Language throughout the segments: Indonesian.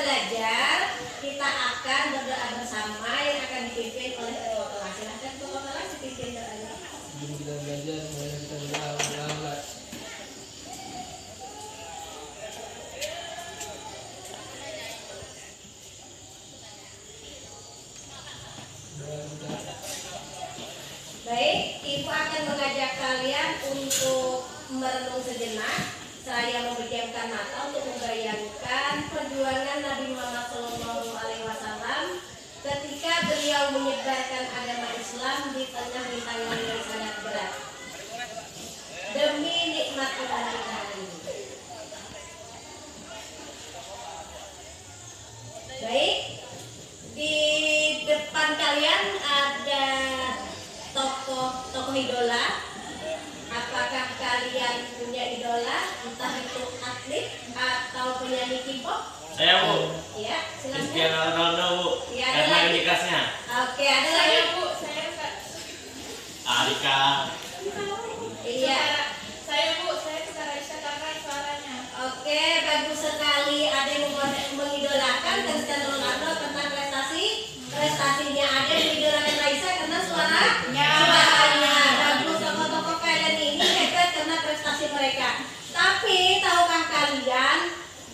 belajar, kita akan berdoa bersama yang akan dipimpin oleh ketua kelas. Silahkan ketua kelas dipimpin doanya. Kita belajar, kita berdoa. Baik, Ibu akan mengajak kalian untuk merenung sejenak. Saya memejamkan mata untuk membayangkan perjuangan Nabi Muhammad SAW ketika beliau menyebarkan agama Islam di tengah rintangan yang sangat berat demi nikmat Tuhan kita hari ini. Baik, di depan kalian ada tokoh idola. Apakah kalian punya idola, entah itu atlet atau penyanyi K-pop? Saya, Bu. Iya, silakan. Cristiano Ronaldo, Bu. Iya, ada Karena lagi. indikasinya. Oke, ada lagi. Bu, saya enggak. Arika. Iya. Saya Bu, saya suka Raisa karena suaranya. Oke, bagus sekali. Ada yang mengidolakan Cristiano Ronaldo karena prestasinya. Ada yang mengidolakan Raisa karena suaranya. Bagus, tokoh-tokoh kalian ini hebat karena prestasi mereka. Tapi tahukah kalian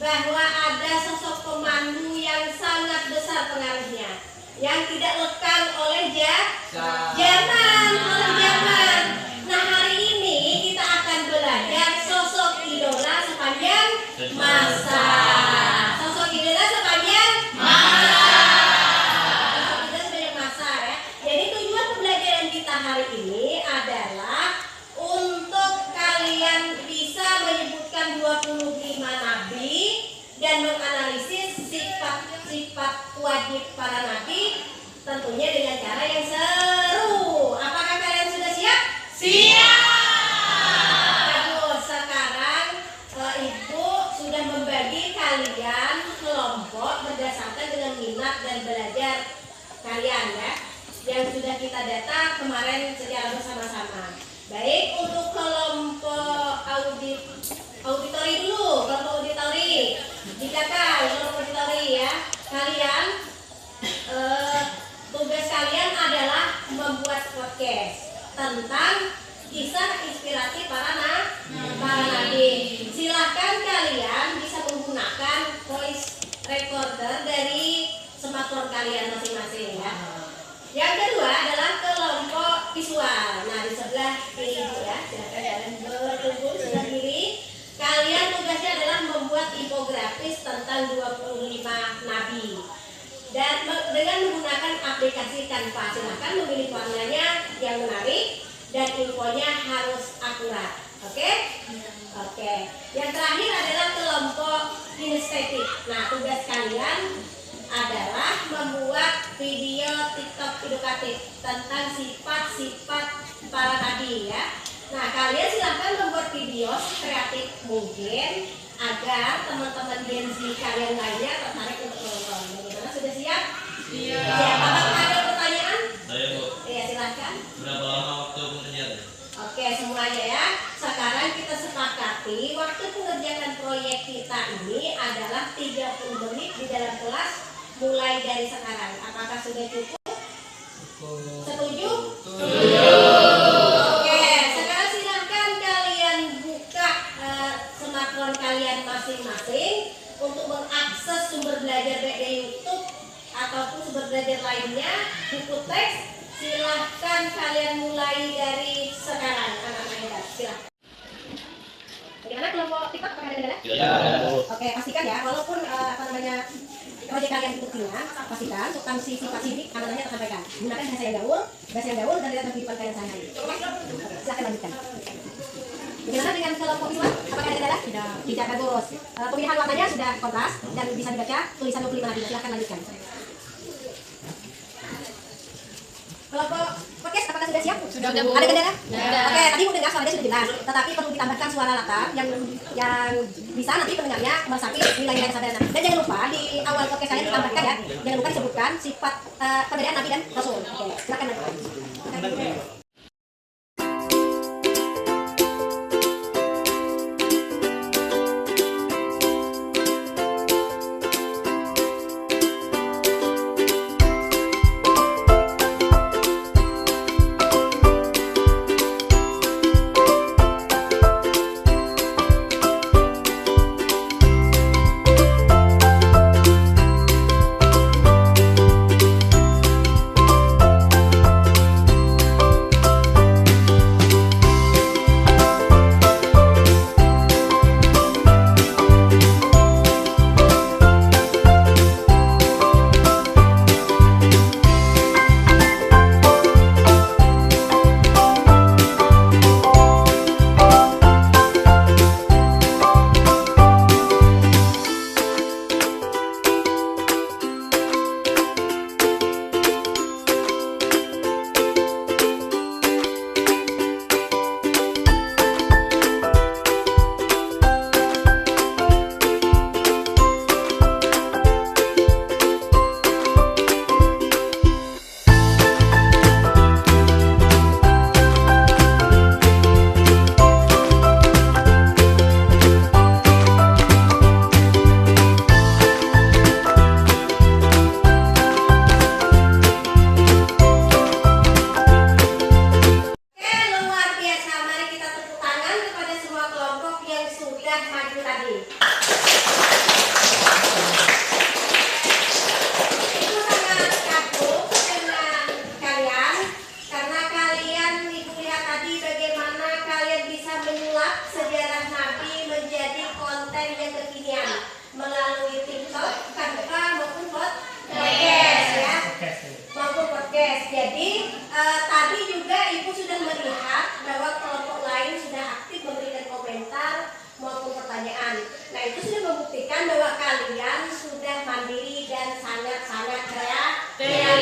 bahwa ada sosok pemandu yang sangat besar pengaruhnya, yang tidak lekang oleh zaman. Nah, hari ini kita akan belajar sosok idola sepanjang masa. Sosok idola sepanjang masa ya. Jadi tujuan pembelajaran kita hari ini adalah untuk kalian bisa menyebutkan 25 nabi dan menganalisis sifat-sifat wajib para nabi, tentunya dengan cara yang seru. Apakah kalian sudah siap? Siap. Bagus. Sekarang Ibu sudah membagi kalian kelompok berdasarkan dengan minat dan belajar kalian ya, yang sudah kita data kemarin secara bersama-sama. Baik, untuk kelompok auditori dulu, kelompok auditori dikatakan kelompok auditori ya. Kalian tugas kalian adalah membuat podcast tentang kisah inspirasi para nabi. Silahkan kalian bisa menggunakan voice recorder dari smartphone kalian masing-masing ya. Yang kedua adalah kelompok visual. Nah, di sebelah kiri Ibu ya, silakan kalian berkumpul sebelah kiri. Kalian tugasnya adalah membuat infografis tentang 25 nabi. Dan dengan menggunakan aplikasi Canva. Silahkan memilih warnanya yang menarik dan infonya harus akurat. Oke? Oke. Yang terakhir adalah kelompok kinestetik. Nah, tugas kalian adalah membuat video TikTok edukatif tentang sifat-sifat para nabi ya. Nah, kalian silahkan membuat video kreatif mungkin agar teman-teman Gen Z kalian lainnya tertarik untuk menonton. Bagaimana, sudah siap? Iya. Siap. Apakah ada pertanyaan? Saya, Bu. Iya, silahkan. Berapa lama waktu pengerjaan? Oke, semuanya ya. Sekarang kita sepakati waktu pengerjaan proyek kita ini adalah 30 menit di dalam kelas mulai dari sekarang. Apakah sudah cukup? Setuju? Oke, sekarang silahkan kalian buka smartphone kalian masing-masing untuk mengakses sumber belajar baik dari YouTube ataupun sumber belajar lainnya, buku teks. Silahkan kalian mulai dari sekarang, anak-anak hebat. Silahkan. Bagaimana kelompok TikTok? Apakah ada kendala? Ya. Oke, pastikan ya, walaupun proyek kalian itu ringan, pastikan substansi sifat sidik anak-anaknya tersampaikan. Gunakan bahasa yang gaul dan dalam kehidupan kalian sehari-hari. Silahkan lanjutkan. Bagaimana dengan kelompok visual? Apakah ada kendala? Tidak bagus. Pemilihan warnanya sudah kontras dan bisa dibaca tulisan 25 nabi. Silahkan lanjutkan. Kelompok podcast apakah sudah siap? Sudah. Ada kendala? Oke, tadi mau dengar suaranya sudah jelas, tetapi perlu ditambahkan suara latar yang bisa nanti pendengarnya meresapi nilai-nilai kesadaran. Dan jangan lupa di awal podcast kalian ditambahkan ya, jangan lupa disebutkan sifat perbedaan nabi dan rasul. Oke, silakan lanjutkan.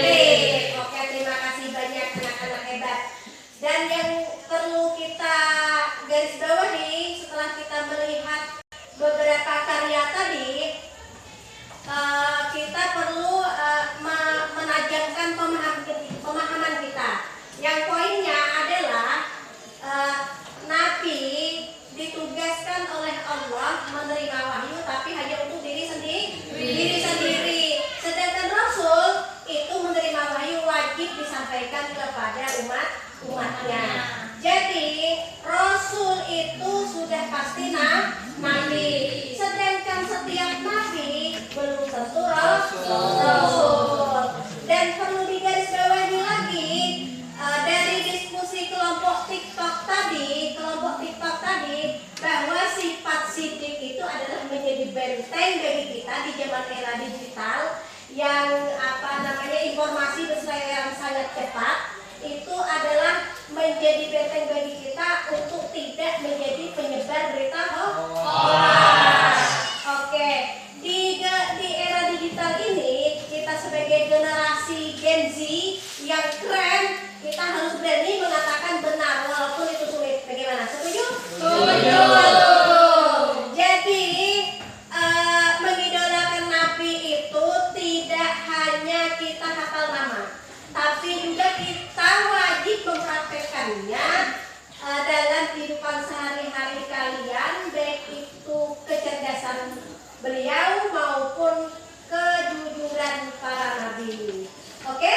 Adib. Oke, terima kasih banyak anak-anak hebat. Dan yang perlu kita garis bawahi setelah kita melihat beberapa karya tadi, kita perlu menajamkan pemahaman kita. Yang poinnya adalah Nabi ditugaskan oleh Allah menerima wahyu, tapi hanya untuk diri sendiri. Sedangkan Rasul itu menerima wahyu wajib disampaikan kepada umatnya. Jadi Rasul itu sudah pasti Nabi. Sedangkan setiap Nabi belum tentu Rasul. Dan perlu digarisbawahi lagi, dari diskusi kelompok TikTok tadi, bahwa sifat sidik itu adalah menjadi benteng bagi kita di zaman era digital yang informasi berseliweran sangat cepat. Itu adalah menjadi benteng bagi kita untuk tidak menjadi penyebar berita hoax. Oke, di era digital ini kita sebagai generasi Gen Z yang keren, kita harus berani mengatakan benar walaupun itu sulit. Bagaimana? Setuju? Setuju. Jadi mengidolakan Nabi itu tidak hanya kita hafal nama, tapi juga kita wajib mempraktekkannya dalam kehidupan sehari-hari kalian, baik itu kecerdasan beliau maupun kejujuran para nabi. Oke?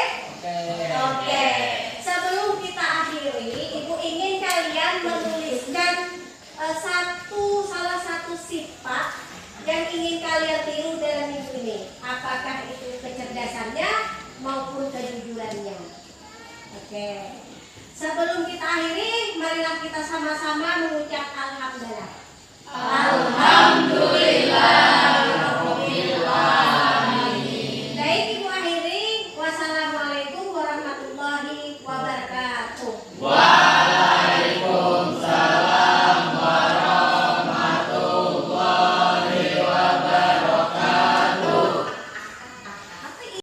Oke. Sebelum kita akhiri, Ibu ingin kalian menuliskan salah satu sifat yang ingin kalian tiru dalam minggu ini. Apakah itu kecerdasannya maupun kejujurannya. Oke. Sebelum kita akhiri, marilah kita sama-sama mengucap alhamdulillah. Alhamdulillah.